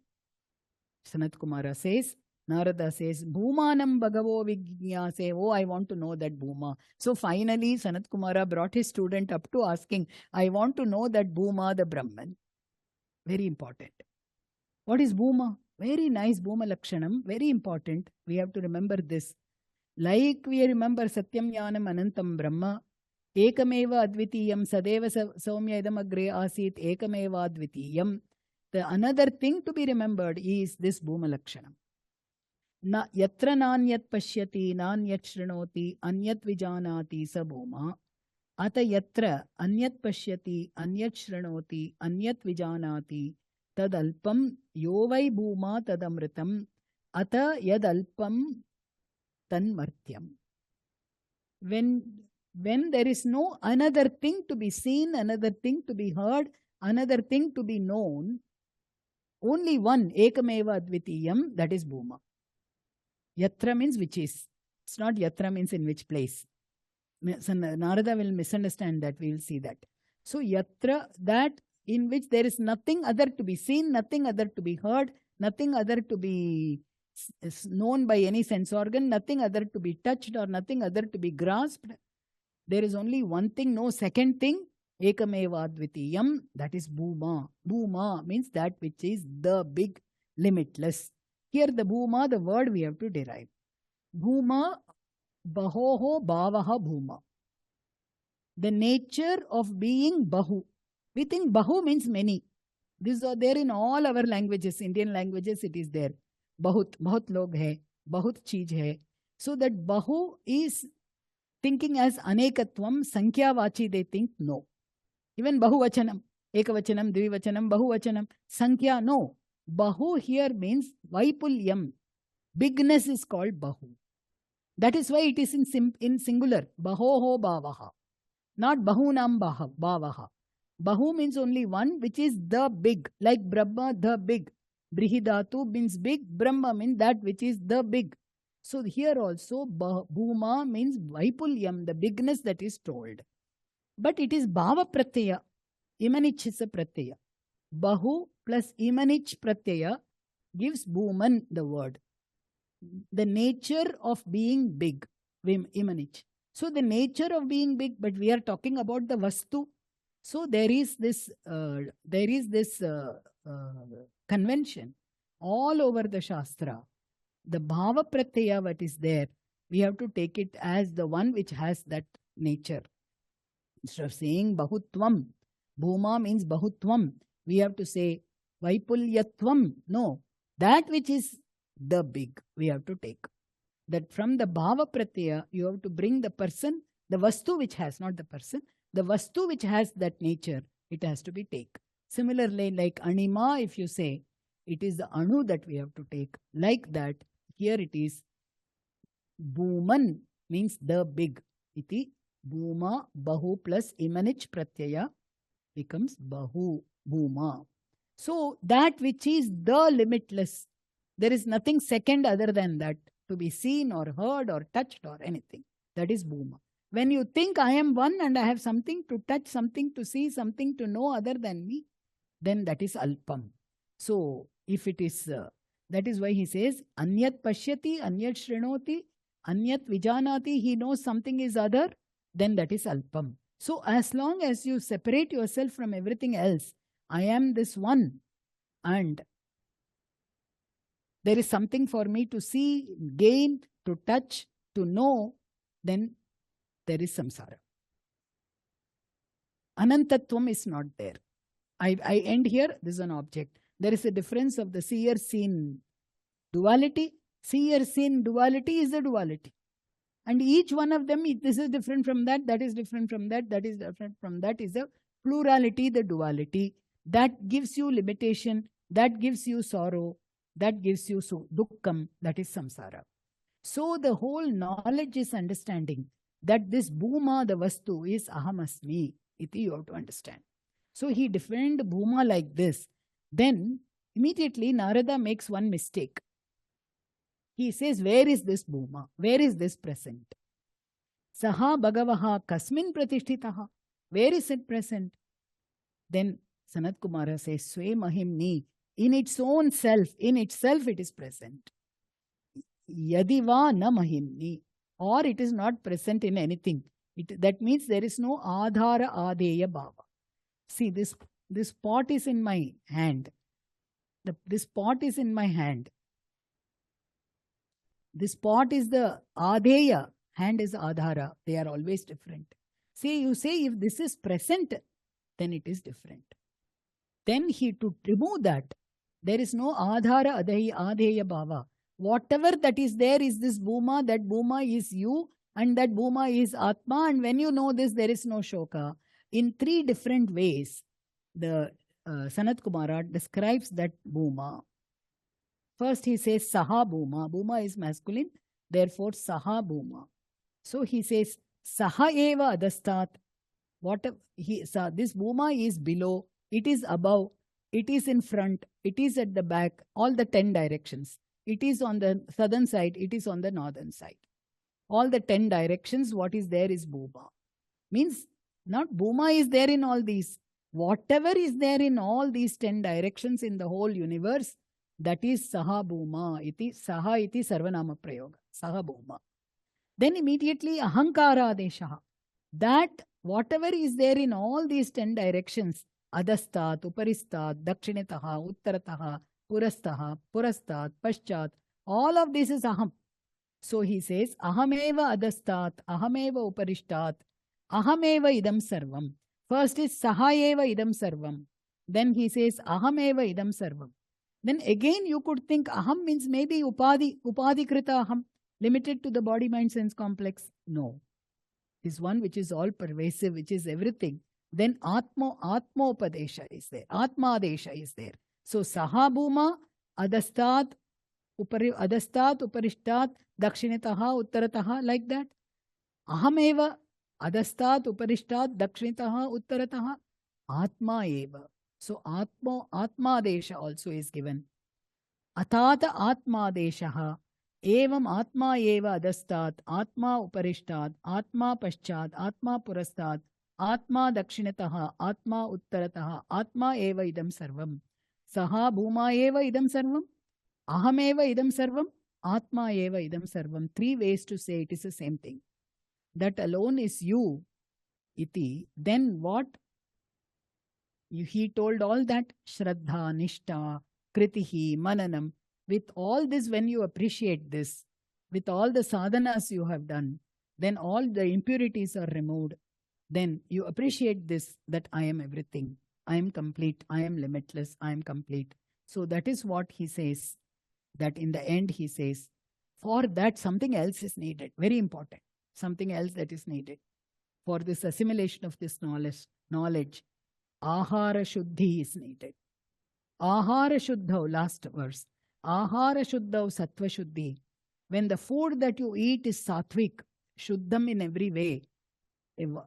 Sanat Kumara says, Narada says, Bhumanam Bhagavo Vijñase. Oh, I want to know that Bhuma. So finally, Sanat Kumara brought his student up to asking, I want to know that Bhuma, the Brahman. Very important. What is Bhuma? Very nice Bhuma Lakshanam. Very important. We have to remember this. Like we remember Satyam Jnanam Anantam Brahma, Ekameva Advitiyam Sadeva Saumya Idam Agre Asit Ekameva Advitiyam. The another thing to be remembered is this Bhuma Lakshanam. Na yatra nanyat pashyati nanyat shrinoti anyat vijanati sa bhuma. Ata yatra anyat pashyati anyat shrinoti anyat vijanati tadalpam yovai bhuma tadamritam ata yadalpam tanmartyam. When there is no another thing to be seen, another thing to be heard, another thing to be known, only one, ekameva advitiyam, that is bhuma. Yatra means which is. It's not yatra means in which place. Narada will misunderstand that. We will see that. So yatra, that in which there is nothing other to be seen, nothing other to be heard, nothing other to be known by any sense organ, nothing other to be touched or nothing other to be grasped. There is only one thing, no second thing. Ekameva advitiyam, that is Bhuma. Bhuma means that which is the big, limitless. Here the Bhuma, the word we have to derive. Bhuma, Bahoho Bhavaha Bhuma. The nature of being Bahu. We think Bahu means many. These are there in all our languages. Indian languages it is there. Bahut log hai, bahut cheez hai. So that Bahu is thinking as Anekatvam, Sankhya-vachi they think no. Even Bahuvachanam, Ekavachanam, Dvivachanam, Bahuvachanam, Sankhya, no. Bahu here means Vaipulyam. Bigness is called Bahu. That is why it is in singular. Bahoho Bhavaha. Not Bahunam Bhavaha. Bahu means only one, which is the big. Like Brahma, the big. Brihidatu means big. Brahma means that which is the big. So here also Bhuma means Vaipulyam, the bigness that is told. But it is Bhava Pratyaya. Imanich is a Pratyaya. Bahu plus Imanich Pratyaya gives Bhuman the word. The nature of being big. Imanich. So the nature of being big, but we are talking about the Vastu. So there is this convention all over the Shastra. The Bhava Pratyaya what is there, we have to take it as the one which has that nature. Instead of saying Bahutvam, Bhuma means Bahutvam. We have to say Vaipulyatvam. No, that which is the big, we have to take. That from the Bhava Pratyaya, you have to bring the person, the Vastu which has, not the person, the Vastu which has that nature, it has to be take. Similarly, like Anima, if you say, it is the Anu that we have to take. Like that, here it is Bhuman means the big. Iti Bhuma, Bahu plus Imanich Pratyaya becomes Bahu, Bhuma. So that which is the limitless, there is nothing second other than that to be seen or heard or touched or anything. That is Bhuma. When you think I am one and I have something to touch, something to see, something to know other than me, then that is Alpam. So if it is, that is why he says, Anyat Pashyati, Anyat Shrinoti, Anyat Vijanati, he knows something is other, then that is Alpam. So as long as you separate yourself from everything else, I am this one, and there is something for me to see, gain, to touch, to know, then there is samsara. Anantatvam is not there. I end here. This is an object. There is a difference of the seer-seen duality. Seer-seen duality is a duality. And each one of them, this is different from that, that is different from that, that is different from that, is a plurality, the duality. That gives you limitation, that gives you sorrow, that gives you dukkham, that is samsara. So the whole knowledge is understanding that this Bhuma, the Vastu, is Ahamasmi. Iti you have to understand. So he defined Bhuma like this. Then immediately Narada makes one mistake. He says, where is this Bhuma? Where is this present? Saha Bhagavaha Kasmin Pratishtitaha. Where is it present? Then Sanat Kumara says, Swe Mahimni. In its own self, in itself it is present. Yadiva na Mahimni. Or it is not present in anything. That means there is no Adhara Adeya Bhava. See, this pot is in my hand. This pot is in my hand. This pot is the Adheya. Hand is Adhara. They are always different. See, you say if this is present, then it is different. Then to remove that, there is no Adhara Adheya Bhava. Whatever that is there is this Bhuma, that Bhuma is you, and that Bhuma is Atma, and when you know this, there is no Shoka. In 3 different ways, the Sanat Kumara describes that Bhuma. First he says Saha Bhuma. Bhuma is masculine, therefore Saha Bhuma. So he says Saha Eva Adastat. This Bhuma is below, it is above, it is in front, it is at the back, all the 10 directions. It is on the southern side, it is on the northern side. All the 10 directions, what is there is Bhuma. Means not Bhuma is there in all these. Whatever is there in all these 10 directions in the whole universe, that is Saha Bhuma. Saha iti Sarvanama Prayoga. Saha Bhuma. Then immediately Ahankara Adeshaha. That whatever is there in all these 10 directions, Adastat, Uparistat, Dakshinataha, Uttarataha, Purastaha, Purastat, Paschat, all of this is Aham. So he says, Ahameva Adastat, Ahameva Uparishtat, Ahameva Idam Sarvam. First is Sahayeva Idam Sarvam. Then he says, Ahameva Idam Sarvam. Then again you could think Aham means maybe Upadhi Krita Aham, limited to the body, mind, sense complex. No. This one which is all pervasive, which is everything. Then Atmopadesha is there. Atmadesha is there. So Saha Bhuma, Adastat, Uparishtat, Dakshinataha, Uttarataha, like that. Ahameva, Adastat, Uparishtat, Dakshinataha, Uttarataha, Atma eva. So Atmadesha also is given. Atata Atmadeshaha, Evam Atma eva Adastat, Atma Uparishtat, Atma Paschat, Atma Purastat, Atma Dakshinataha, Atma Uttarataha, Atma eva idam sarvam. Saha Bhuma eva idam sarvam, Aham eva idam sarvam, Atma eva idam sarvam. 3 ways to say it is the same thing. That alone is you, iti. Then what? He told all that, Shraddha, Nishta, Kritihi, Mananam. With all this, when you appreciate this, with all the sadhanas you have done, then all the impurities are removed. then you appreciate this, that I am everything. I am complete. I am limitless. I am complete. So that is what he says, that in the end he says, for that something else is needed. Very important. Something else that is needed. For this assimilation of this knowledge, ahara shuddhi is needed. Ahara shuddhav, last verse. Ahara shuddhav sattva shuddhi. When the food that you eat is sattvic, shuddham in every way,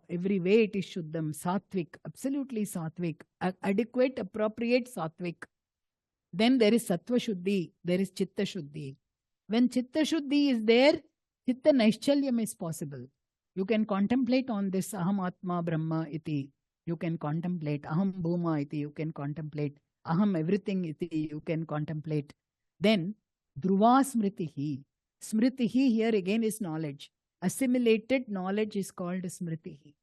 every way it is shuddham, sattvic, absolutely sattvic, adequate, appropriate sattvic. Then there is sattva shuddhi, there is chitta shuddhi. When chitta shuddhi is there, chitta naishchalyam is possible. You can contemplate on this aham atma brahma iti. You can contemplate aham bhuma iti. You can contemplate aham everything iti. You can contemplate. Then dhruva smritihi. Smritihi here again is knowledge. Assimilated knowledge is called smritihi.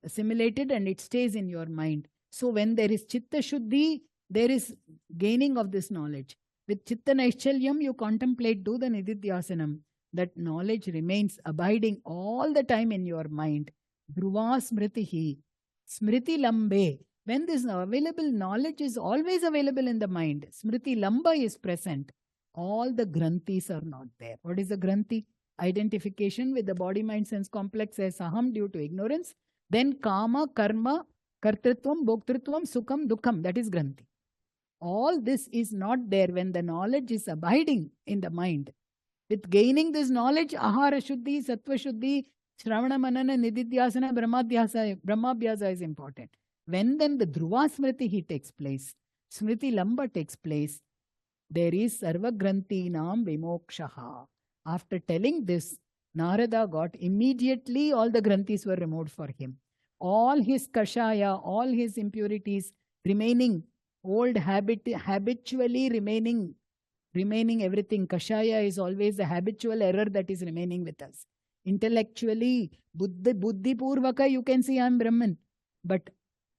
Assimilated and it stays in your mind. So when there is chitta shuddhi, there is gaining of this knowledge. With chitta naishchalyam, you contemplate, do the nididhyasanam. That knowledge remains abiding all the time in your mind. Dhruva smritihi. Smriti lambe. When this available knowledge is always available in the mind, smriti lamba is present. All the granthis are not there. What is the granthi? Identification with the body, mind, sense complex as aham due to ignorance. Then kama, karma, kartritvam, bhoktritvam, sukham, dukham. That is granthi. All this is not there when the knowledge is abiding in the mind. With gaining this knowledge, ahara shuddhi, sattva shuddhi, shravana manana, nididhyasana, brahmabhyasa is important. When then the dhruva smriti takes place, smriti lamba takes place, there is sarva granthi nam vimokshaha. After telling this, Narada got immediately all the granthis were removed for him. All his kashaya, all his impurities remaining, old habitually remaining everything. Kashaya is always the habitual error that is remaining with us. Intellectually, buddhi purvaka, you can see I am Brahman. But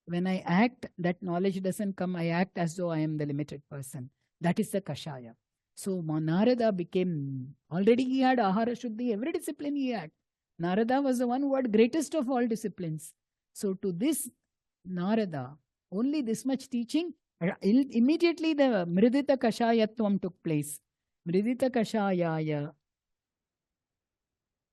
when I act, that knowledge doesn't come. I act as though I am the limited person. That is the kashaya. So Narada became, already he had ahara shuddhi, every discipline he had. Narada was the one who had greatest of all disciplines. So to this Narada, only this much teaching, immediately the mridita kashayatvam took place. Mridita kashayaya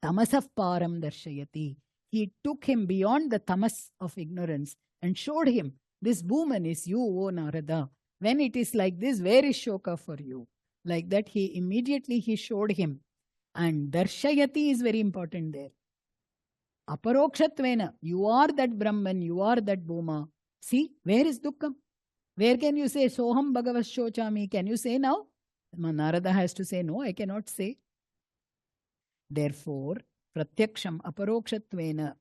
tamasaf param darshayati. He took him beyond the tamas of ignorance and showed him, this woman is you, O Narada. When it is like this, where is Shoka for you? Like that, he showed him. And darshayati is very important there. Aparokshatvena, you are that Brahman, you are that Bhuma. See, where is Dukkham? Where can you say, Soham Bhagavas Shochami? Can you say now? Narada has to say, no, I cannot say. Therefore, Pratyaksham Aparokshatvena,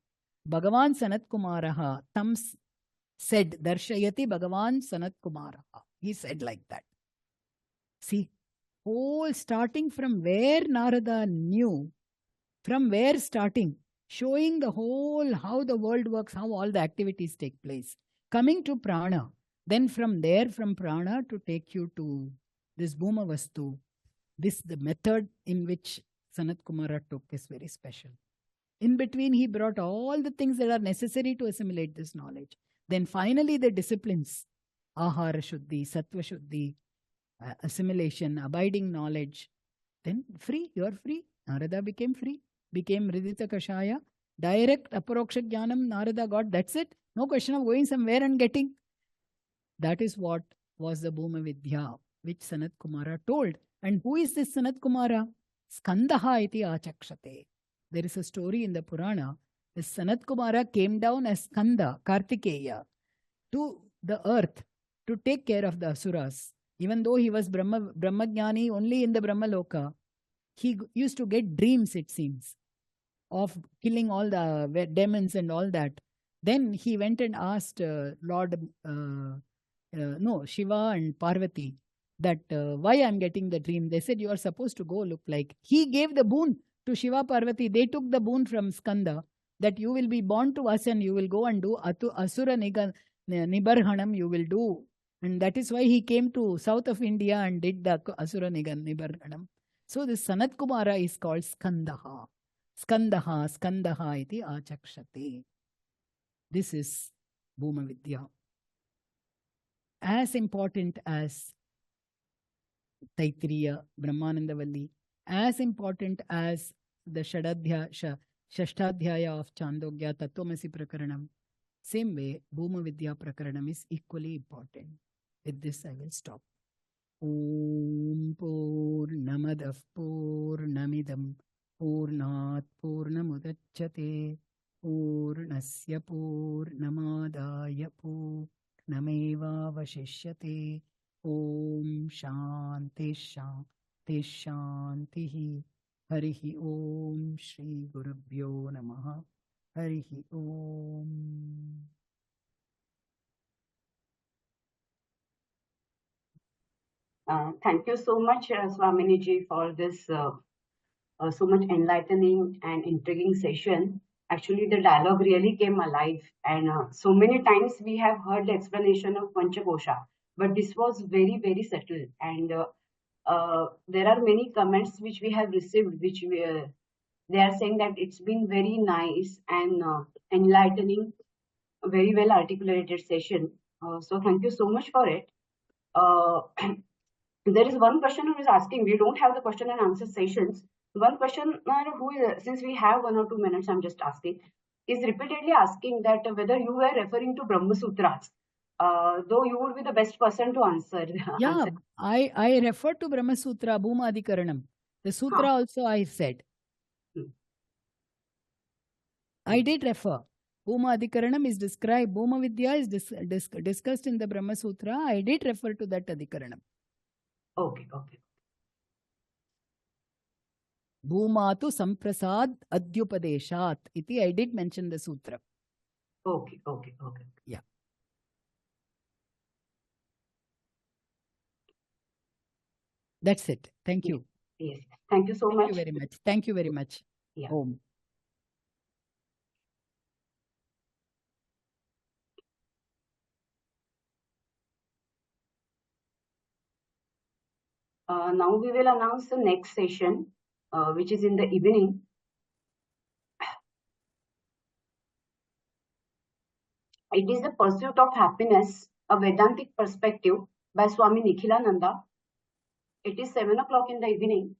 Bhagavan Sanat Kumaraha, Tams said, Darshayati Bhagavan Sanat Kumaraha. He said like that. See, whole starting from where Narada knew, from where starting, showing the whole, how the world works, how all the activities take place. Coming to prana, then from there, from prana to take you to this Bhuma Vastu, this the method in which Sanat Kumara took is very special. In between, he brought all the things that are necessary to assimilate this knowledge. Then finally the disciplines, ahara shuddhi, sattva shuddhi, assimilation, abiding knowledge. Then free, you are free. Narada became free, became Ridita Kashaya. Direct aparoksha jnanam Narada got, that's it. No question of going somewhere and getting. That is what was the Bhumavidya, which Sanat Kumara told. And who is this Sanat Kumara? Skandaha iti achakshate. There is a story in the Purana. This Sanat Kumara came down as Skanda, Kartikeya, to the earth to take care of the Asuras. Even though he was Brahmajnani only in the Brahmaloka, he used to get dreams, it seems, of killing all the demons and all that. Then he went and asked Shiva and Parvati that why I am getting the dream. They said, you are supposed to go look like. He gave the boon to Shiva Parvati. They took the boon from Skanda that you will be born to us and you will go and do Asura Nibarhanam, you will do. And that is why he came to south of India and did the Asura Nibarhanam. So this Sanat Kumara is called Skandaha. Skandaha iti achakshate. This is Bhumavidya. As important as Taittiriya, Brahmanandavalli, as important as the Shashtadhyaya of Chandogya, Tattvamasi Prakaranam, same way, Bhumavidya Prakaranam is equally important. With this, I will stop. Om Purnamadah Purnamidam Purnat Purnamudachyate Purnasya Purnamadaya Purnameva Vashishyate Om Shanti Shanti Shanti Harihi Om Shri Gurubhyo Namaha Harihi Om. Thank you so much, Swamini ji, for this so much enlightening and intriguing session. Actually, the dialogue really came alive, and so many times we have heard the explanation of Panchakosha, but this was very, very subtle. And there are many comments which we have received, which they are saying that it's been very nice and enlightening, very well articulated session. So thank you so much for it. There is one person who is asking, we don't have the question and answer sessions. One question, who is, since we have 1 or 2 minutes, I'm just asking, is repeatedly asking that whether you were referring to Brahma Sutras, though you would be the best person to answer. Yeah, I refer to Brahma Sutra, Bhuma Adhikaranam. The sutra also I said. I did refer. Bhuma Adhikaranam is described, Bhuma Vidya is discussed in the Brahma Sutra. I did refer to that Adhikaranam. Okay. Bhumatu Samprasad Adyupadeshat. Iti I did mention the sutra. Okay. Yeah. That's it. Thank you. Yes. Thank you so much. Thank you very much. Thank you very much. Yeah. Om. Now we will announce the next session, which is in the evening. It is the Pursuit of Happiness, a Vedantic Perspective by Swami Nikhilananda. It is 7 o'clock in the evening.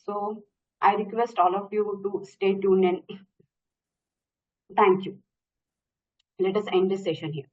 So I request all of you to stay tuned and thank you. Let us end this session here.